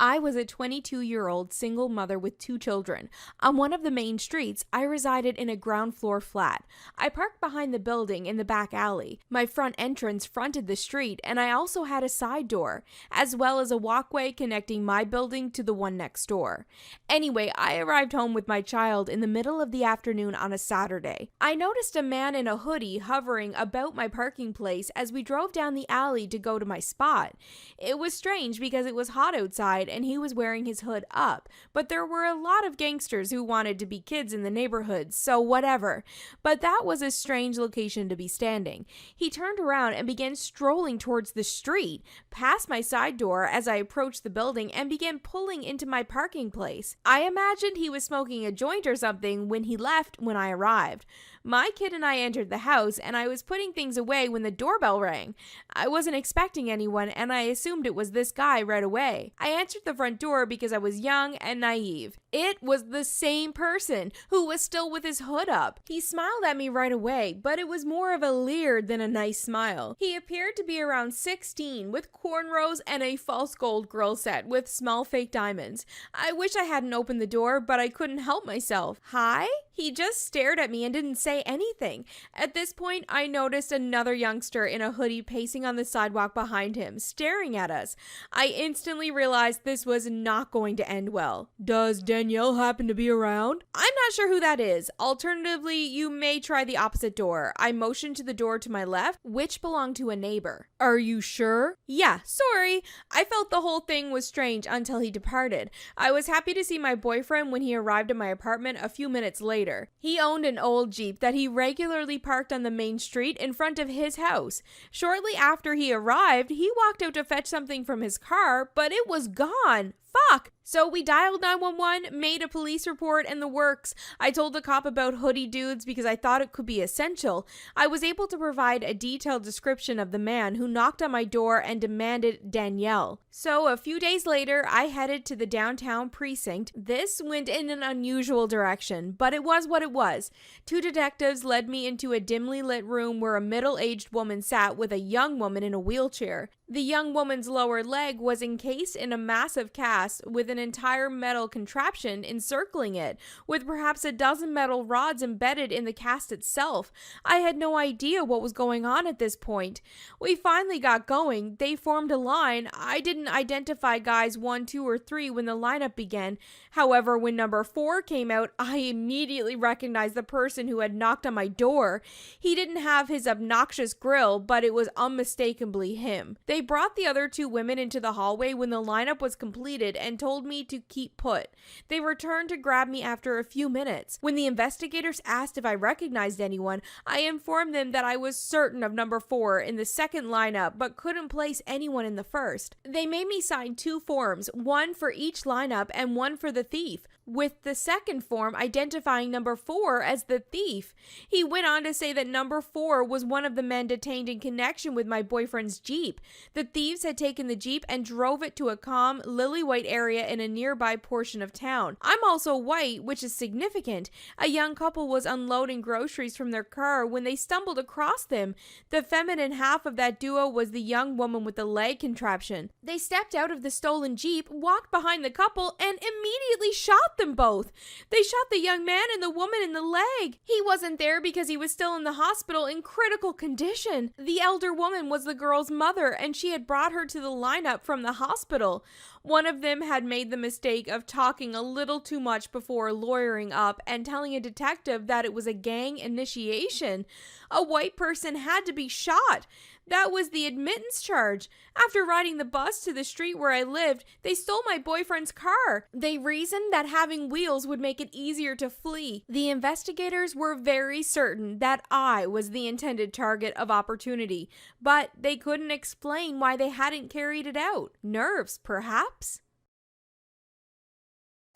I was a 22-year-old single mother with 2 children. On one of the main streets, I resided in a ground floor flat. I parked behind the building in the back alley. My front entrance fronted the street, and I also had a side door, as well as a walkway connecting my building to the one next door. Anyway, I arrived home with my child in the middle of the afternoon on a Saturday. I noticed a man in a hoodie hovering about my parking place as we drove down the alley to go to my spot. It was strange because it was hot outside and he was wearing his hood up, but there were a lot of gangsters who wanted to be kids in the neighborhood, so whatever. But that was a strange location to be standing. He turned around and began strolling towards the street, past my side door as I approached the building, and began pulling into my parking place. I imagined he was smoking a joint or something when he left when I arrived. My kid and I entered the house, and I was putting things away when the doorbell rang. I wasn't expecting anyone, and I assumed it was this guy right away. I answered the front door because I was young and naive. It was the same person who was still with his hood up. He smiled at me right away, but it was more of a leer than a nice smile. He appeared to be around 16 with cornrows and a false gold grill set with small fake diamonds. I wish I hadn't opened the door, but I couldn't help myself. Hi? He just stared at me and didn't say anything. At this point, I noticed another youngster in a hoodie pacing on the sidewalk behind him, staring at us. I instantly realized this was not going to end well. Does Danielle happen to be around? I'm not sure who that is. Alternatively, you may try the opposite door. I motioned to the door to my left, which belonged to a neighbor. Are you sure? Yeah, sorry. I felt the whole thing was strange until he departed. I was happy to see my boyfriend when he arrived at my apartment a few minutes later. He owned an old Jeep that he regularly parked on the main street in front of his house. Shortly after he arrived, he walked out to fetch something from his car, but it was gone. Fuck! So we dialed 911, made a police report, and the works. I told the cop about hoodie dudes because I thought it could be essential. I was able to provide a detailed description of the man who knocked on my door and demanded Danielle. So a few days later, I headed to the downtown precinct. This went in an unusual direction, but it was what it was. 2 detectives led me into a dimly lit room where a middle-aged woman sat with a young woman in a wheelchair. The young woman's lower leg was encased in a massive cast with an entire metal contraption encircling it, with perhaps a dozen metal rods embedded in the cast itself. I had no idea what was going on at this point. We finally got going. They formed a line. I didn't identify guys 1, 2, or 3 when the lineup began. However, when number 4 came out, I immediately recognized the person who had knocked on my door. He didn't have his obnoxious grill, but it was unmistakably him. They brought the other 2 women into the hallway when the lineup was completed and told me to keep put. They returned to grab me after a few minutes. When the investigators asked if I recognized anyone, I informed them that I was certain of number 4 in the second lineup, but couldn't place anyone in the first. They made me sign 2 forms, one for each lineup and one for the thief, with the second form identifying number 4 as the thief. He went on to say that number 4 was one of the men detained in connection with my boyfriend's Jeep. The thieves had taken the Jeep and drove it to a calm, lily-white area in a nearby portion of town. I'm also white, which is significant. A young couple was unloading groceries from their car when they stumbled across them. The feminine half of that duo was the young woman with the leg contraption. They stepped out of the stolen Jeep, walked behind the couple, and immediately shot them both. They shot the young man and the woman in the leg. He wasn't there because he was still in the hospital in critical condition. The elder woman was the girl's mother, and she had brought her to the lineup from the hospital. One of them had made the mistake of talking a little too much before lawyering up and telling a detective that it was a gang initiation. A white person had to be shot. That was the admittance charge. After riding the bus to the street where I lived, they stole my boyfriend's car. They reasoned that having wheels would make it easier to flee. The investigators were very certain that I was the intended target of opportunity, but they couldn't explain why they hadn't carried it out. Nerves, perhaps?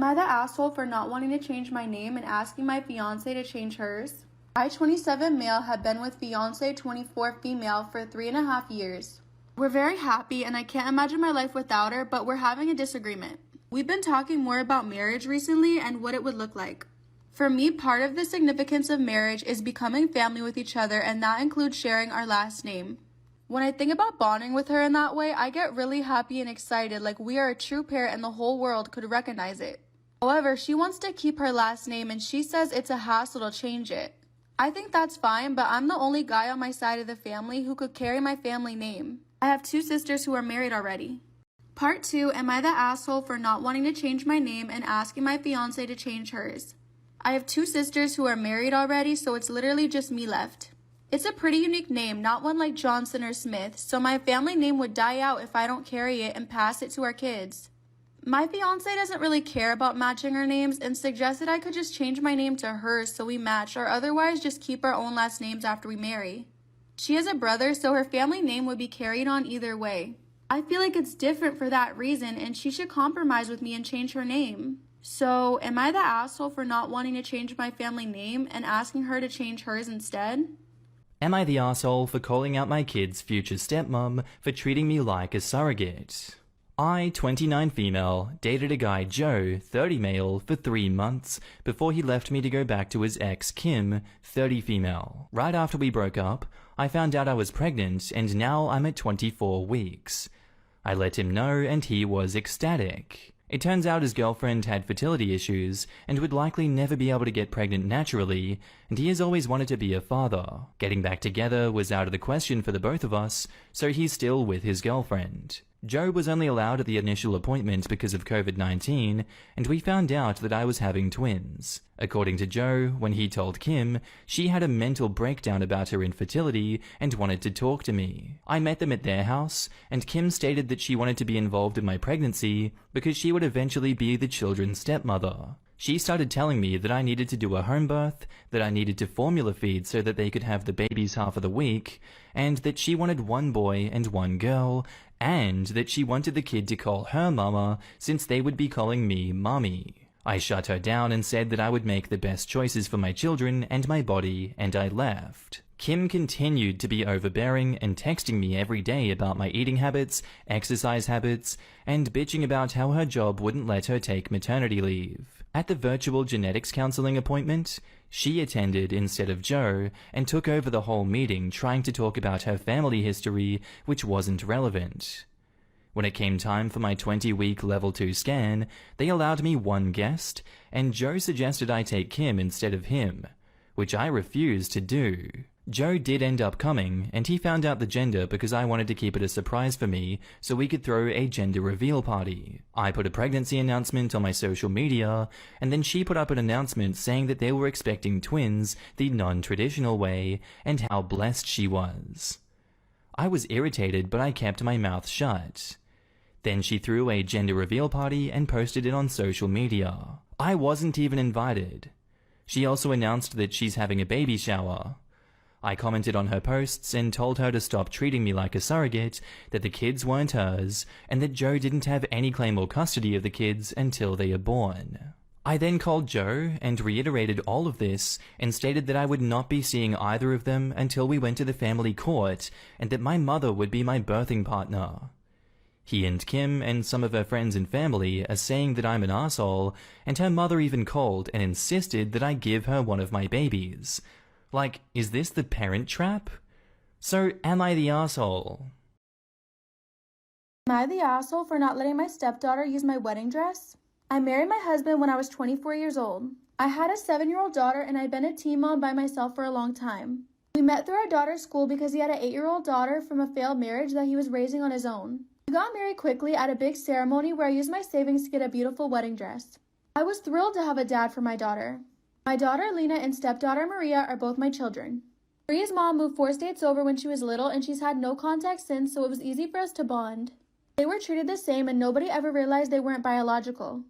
Am I the asshole for not wanting to change my name and asking my fiance to change hers? I, 27 male, have been with fiance 24 female for 3.5 years. We're very happy and I can't imagine my life without her, but we're having a disagreement. We've been talking more about marriage recently and what it would look like. For me, part of the significance of marriage is becoming family with each other, and that includes sharing our last name. When I think about bonding with her in that way, I get really happy and excited, like we are a true pair and the whole world could recognize it. However, she wants to keep her last name and she says it's a hassle to change it. I think that's fine, but I'm the only guy on my side of the family who could carry my family name. I have 2 sisters who are married already. Part 2, am I the asshole for not wanting to change my name and asking my fiance to change hers? I have 2 sisters who are married already, so it's literally just me left. It's a pretty unique name, not one like Johnson or Smith, so my family name would die out if I don't carry it and pass it to our kids. My fiance doesn't really care about matching our names and suggested I could just change my name to hers so we match, or otherwise just keep our own last names after we marry. She has a brother, so her family name would be carried on either way. I feel like it's different for that reason and she should compromise with me and change her name. So, am I the asshole for not wanting to change my family name and asking her to change hers instead? Am I the asshole for calling out my kid's future stepmom for treating me like a surrogate? I, 29 female, dated a guy Joe, 30 male, for 3 months before he left me to go back to his ex Kim, 30 female. Right after we broke up, I found out I was pregnant and now I'm at 24 weeks. I let him know and he was ecstatic. It turns out his girlfriend had fertility issues and would likely never be able to get pregnant naturally, and he has always wanted to be a father. Getting back together was out of the question for the both of us, so he's still with his girlfriend. Joe was only allowed at the initial appointment because of COVID-19, and we found out that I was having twins. According to Joe, when he told Kim, she had a mental breakdown about her infertility and wanted to talk to me. I met them at their house, and Kim stated that she wanted to be involved in my pregnancy because she would eventually be the children's stepmother. She started telling me that I needed to do a home birth, that I needed to formula feed so that they could have the babies half of the week, and that she wanted 1 boy and 1 girl, and that she wanted the kid to call her mama since they would be calling me mommy. I shut her down and said that I would make the best choices for my children and my body, and I left. Kim continued to be overbearing and texting me every day about my eating habits, exercise habits, and bitching about how her job wouldn't let her take maternity leave. At the virtual genetics counseling appointment, she attended instead of Joe and took over the whole meeting trying to talk about her family history, which wasn't relevant. When it came time for my 20-week level 2 scan, they allowed me 1 guest, and Joe suggested I take Kim instead of him, which I refused to do. Joe did end up coming, and he found out the gender because I wanted to keep it a surprise for me so we could throw a gender reveal party. I put a pregnancy announcement on my social media, and then she put up an announcement saying that they were expecting twins the non-traditional way and how blessed she was. I was irritated, but I kept my mouth shut. Then she threw a gender reveal party and posted it on social media. I wasn't even invited. She also announced that she's having a baby shower. I commented on her posts and told her to stop treating me like a surrogate, that the kids weren't hers, and that Joe didn't have any claim or custody of the kids until they are born. I then called Joe and reiterated all of this and stated that I would not be seeing either of them until we went to the family court and that my mother would be my birthing partner. He and Kim and some of her friends and family are saying that I'm an asshole, and her mother even called and insisted that I give her one of my babies. Like, is this the parent trap? So, am I the asshole? Am I the asshole for not letting my stepdaughter use my wedding dress? I married my husband when I was 24 years old. I had a 7-year-old daughter and I'd been a teen mom by myself for a long time. We met through our daughter's school because he had an 8-year-old daughter from a failed marriage that he was raising on his own. We got married quickly at a big ceremony where I used my savings to get a beautiful wedding dress. I was thrilled to have a dad for my daughter. My daughter Lena and stepdaughter Maria are both my children. Maria's mom moved 4 states over when she was little and she's had no contact since, so it was easy for us to bond. They were treated the same and nobody ever realized they weren't biological.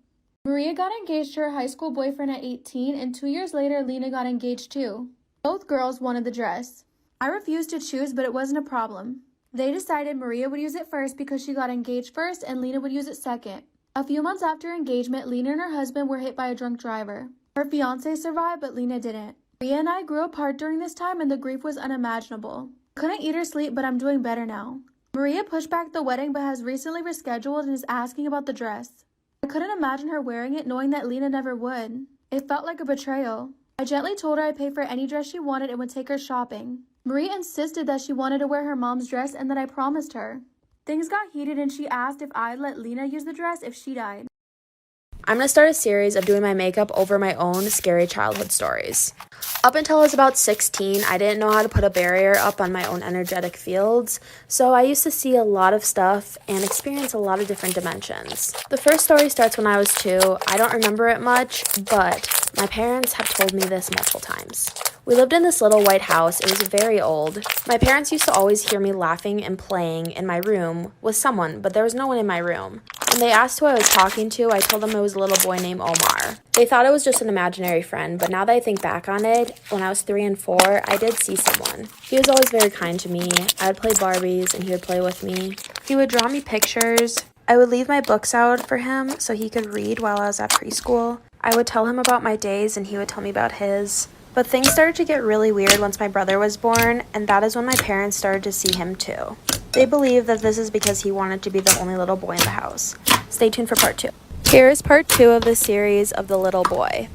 Maria got engaged to her high school boyfriend at 18 and 2 years later Lena got engaged too. Both girls wanted the dress. I refused to choose, but it wasn't a problem. They decided Maria would use it first because she got engaged first and Lena would use it second. A few months after engagement, Lena and her husband were hit by a drunk driver. Her fiance survived, but Lena didn't. Maria and I grew apart during this time and the grief was unimaginable. Couldn't eat or sleep, but I'm doing better now. Maria pushed back the wedding but has recently rescheduled and is asking about the dress. I couldn't imagine her wearing it knowing that Lena never would. It felt like a betrayal. I gently told her I'd pay for any dress she wanted and would take her shopping. Marie insisted that she wanted to wear her mom's dress and that I promised her. Things got heated and she asked if I'd let Lena use the dress if she died. I'm going to start a series of doing my makeup over my own scary childhood stories. Up until I was about 16, I didn't know how to put a barrier up on my own energetic fields, so I used to see a lot of stuff and experience a lot of different dimensions. The first story starts when I was 2. I don't remember it much, but my parents have told me this multiple times. We lived in this little white house. It was very old. My parents used to always hear me laughing and playing in my room with someone, but there was no one in my room. When they asked who I was talking to, I told them it was a little boy named Omar. They thought it was just an imaginary friend, but now that I think back on it, when I was 3 and 4, I did see someone. He was always very kind to me. I would play Barbies and he would play with me. He would draw me pictures. I would leave my books out for him so he could read while I was at preschool. I would tell him about my days and he would tell me about his. But things started to get really weird once my brother was born, and that is when my parents started to see him too. They believe that this is because he wanted to be the only little boy in the house. Stay tuned for part 2. Here is part 2 of the series of the little boy.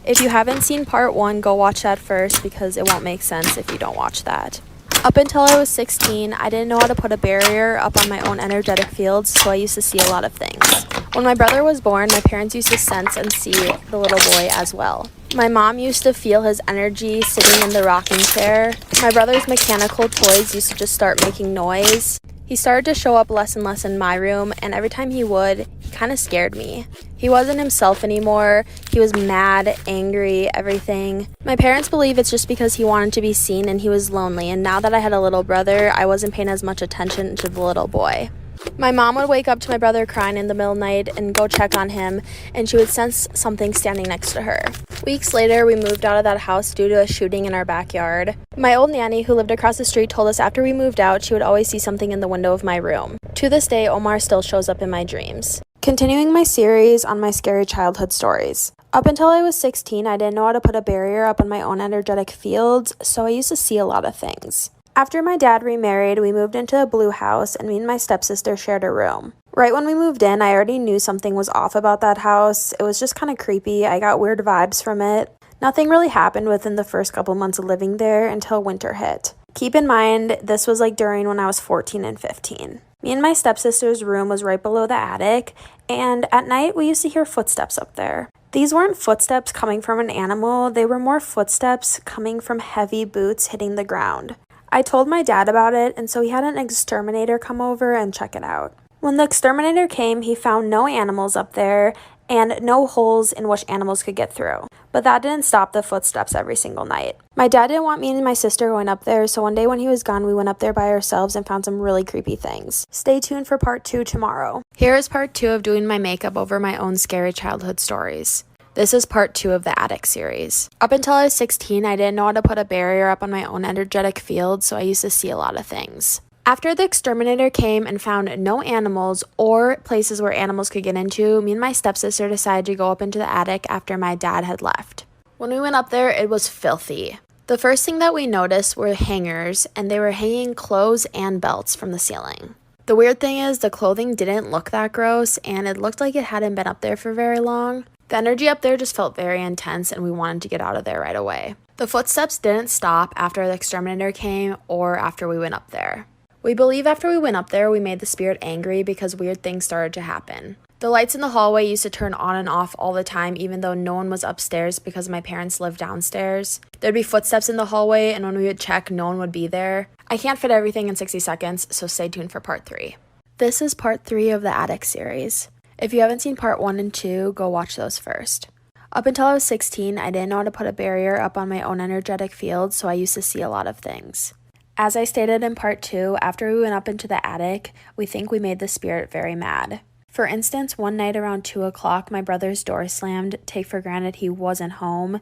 If you haven't seen part 1, go watch that first because it won't make sense if you don't watch that. Up until I was 16, I didn't know how to put a barrier up on my own energetic fields, so I used to see a lot of things. When my brother was born, my parents used to sense and see the little boy as well. My mom used to feel his energy sitting in the rocking chair. My brother's mechanical toys used to just start making noise. He started to show up less and less in my room, and every time he would, he kind of scared me. He wasn't himself anymore. He was mad, angry, everything. My parents believe it's just because he wanted to be seen and he was lonely, and now that I had a little brother, I wasn't paying as much attention to the little boy. My mom would wake up to my brother crying in the middle of the night and go check on him, and she would sense something standing next to her. Weeks later, we moved out of that house due to a shooting in our backyard. My old nanny, who lived across the street, told us after we moved out, she would always see something in the window of my room. To this day, Omar still shows up in my dreams. Continuing my series on my scary childhood stories. Up until I was 16, I didn't know how to put a barrier up on my own energetic fields, so I used to see a lot of things. After my dad remarried, we moved into a blue house, and me and my stepsister shared a room. Right when we moved in, I already knew something was off about that house. It was just kind of creepy. I got weird vibes from it. Nothing really happened within the first couple months of living there until winter hit. Keep in mind, this was like during when I was 14 and 15. Me and my stepsister's room was right below the attic, and at night we used to hear footsteps up there. These weren't footsteps coming from an animal, they were more footsteps coming from heavy boots hitting the ground. I told my dad about it, and so he had an exterminator come over and check it out. When the exterminator came, he found no animals up there and no holes in which animals could get through. But that didn't stop the footsteps every single night. My dad didn't want me and my sister going up there, so one day when he was gone, we went up there by ourselves and found some really creepy things. Stay tuned for part 2 tomorrow. Here is part 2 of doing my makeup over my own scary childhood stories. This is part 2 of the attic series. Up until I was 16, I didn't know how to put a barrier up on my own energetic field, so I used to see a lot of things. After the exterminator came and found no animals or places where animals could get into, me and my stepsister decided to go up into the attic after my dad had left. When we went up there, it was filthy. The first thing that we noticed were hangers, and they were hanging clothes and belts from the ceiling. The weird thing is the clothing didn't look that gross, and it looked like it hadn't been up there for very long. The energy up there just felt very intense, and we wanted to get out of there right away. The footsteps didn't stop after the exterminator came or after we went up there. We believe after we went up there, we made the spirit angry because weird things started to happen. The lights in the hallway used to turn on and off all the time, even though no one was upstairs because my parents lived downstairs. There'd be footsteps in the hallway, and when we would check, no one would be there. I can't fit everything in 60 seconds, so stay tuned for part 3. This is part 3 of the attic series. If you haven't seen part 1 and 2, go watch those first. Up until I was 16, I didn't know how to put a barrier up on my own energetic field, so I used to see a lot of things. As I stated in part 2, after we went up into the attic, we think we made the spirit very mad. For instance, one night around 2 o'clock, my brother's door slammed, take for granted he wasn't home,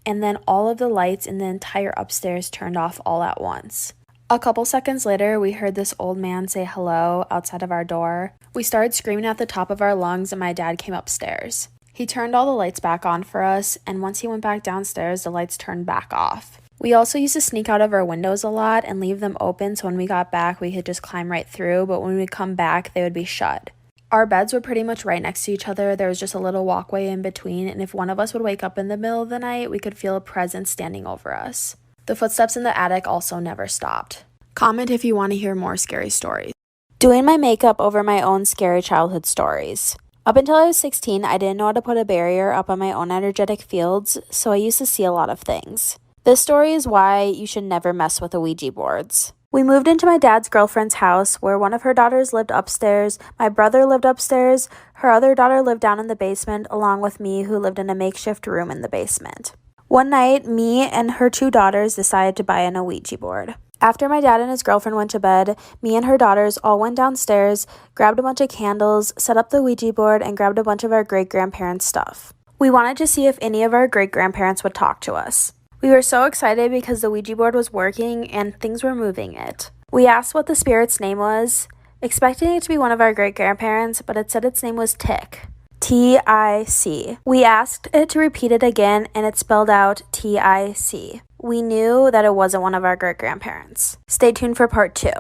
and then all of the lights in the entire upstairs turned off all at once. A couple seconds later, we heard this old man say hello outside of our door. We started screaming at the top of our lungs, and my dad came upstairs. He turned all the lights back on for us, and once he went back downstairs, the lights turned back off. We also used to sneak out of our windows a lot and leave them open, so when we got back, we could just climb right through, but when we come back, they would be shut. Our beds were pretty much right next to each other. There was just a little walkway in between, and if one of us would wake up in the middle of the night, we could feel a presence standing over us. The footsteps in the attic also never stopped. Comment if you want to hear more scary stories. Doing my makeup over my own scary childhood stories. Up until I was 16, I didn't know how to put a barrier up on my own energetic fields, so I used to see a lot of things. This story is why you should never mess with the Ouija boards. We moved into my dad's girlfriend's house, where one of her daughters lived upstairs, my brother lived upstairs, her other daughter lived down in the basement, along with me, who lived in a makeshift room in the basement. One night, me and her 2 daughters decided to buy a Ouija board. After my dad and his girlfriend went to bed, me and her daughters all went downstairs, grabbed a bunch of candles, set up the Ouija board, and grabbed a bunch of our great-grandparents' stuff. We wanted to see if any of our great-grandparents would talk to us. We were so excited because the Ouija board was working and things were moving it. We asked what the spirit's name was, expecting it to be one of our great-grandparents, but it said its name was Tick. T-I-C. We asked it to repeat it again, and it spelled out T-I-C. We knew that it wasn't one of our great-grandparents. Stay tuned for part 2.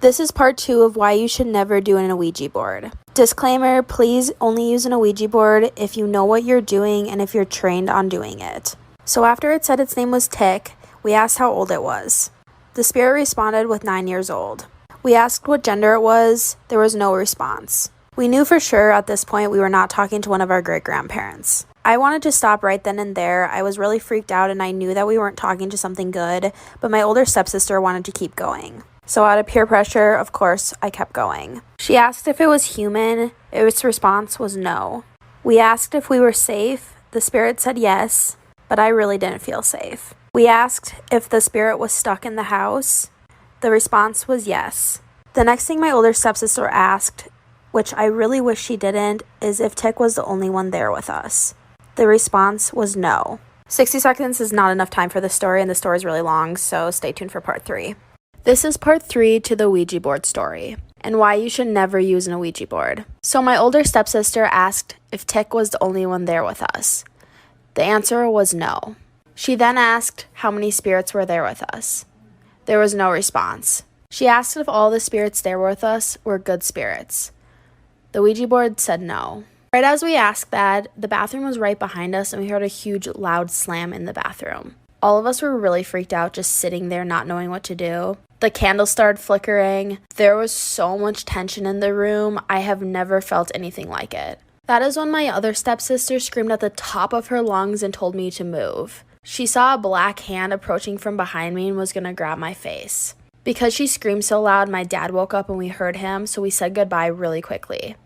This is part 2 of why you should never do an Ouija board. Disclaimer, please only use an Ouija board if you know what you're doing and if you're trained on doing it. So after it said its name was Tick, we asked how old it was. The spirit responded with 9 years old. We asked what gender it was. There was no response. We knew for sure at this point we were not talking to one of our great-grandparents. I wanted to stop right then and there. I was really freaked out and I knew that we weren't talking to something good, but my older stepsister wanted to keep going. So out of peer pressure, of course, I kept going. She asked if it was human. Its response was no. We asked if we were safe. The spirit said yes, but I really didn't feel safe. We asked if the spirit was stuck in the house. The response was yes. The next thing my older stepsister asked, which I really wish she didn't, is if Tick was the only one there with us. The response was no. 60 seconds is not enough time for this story, and the story is really long, so stay tuned for part 3. This is part 3 to the Ouija board story, and why you should never use an Ouija board. So my older stepsister asked if Tick was the only one there with us. The answer was no. She then asked how many spirits were there with us. There was no response. She asked if all the spirits there with us were good spirits. The Ouija board said no. Right as we asked that, the bathroom was right behind us and we heard a huge loud slam in the bathroom. All of us were really freaked out just sitting there not knowing what to do. The candles started flickering. There was so much tension in the room. I have never felt anything like it. That is when my other stepsister screamed at the top of her lungs and told me to move. She saw a black hand approaching from behind me and was going to grab my face. Because she screamed so loud, my dad woke up and we heard him, so we said goodbye really quickly.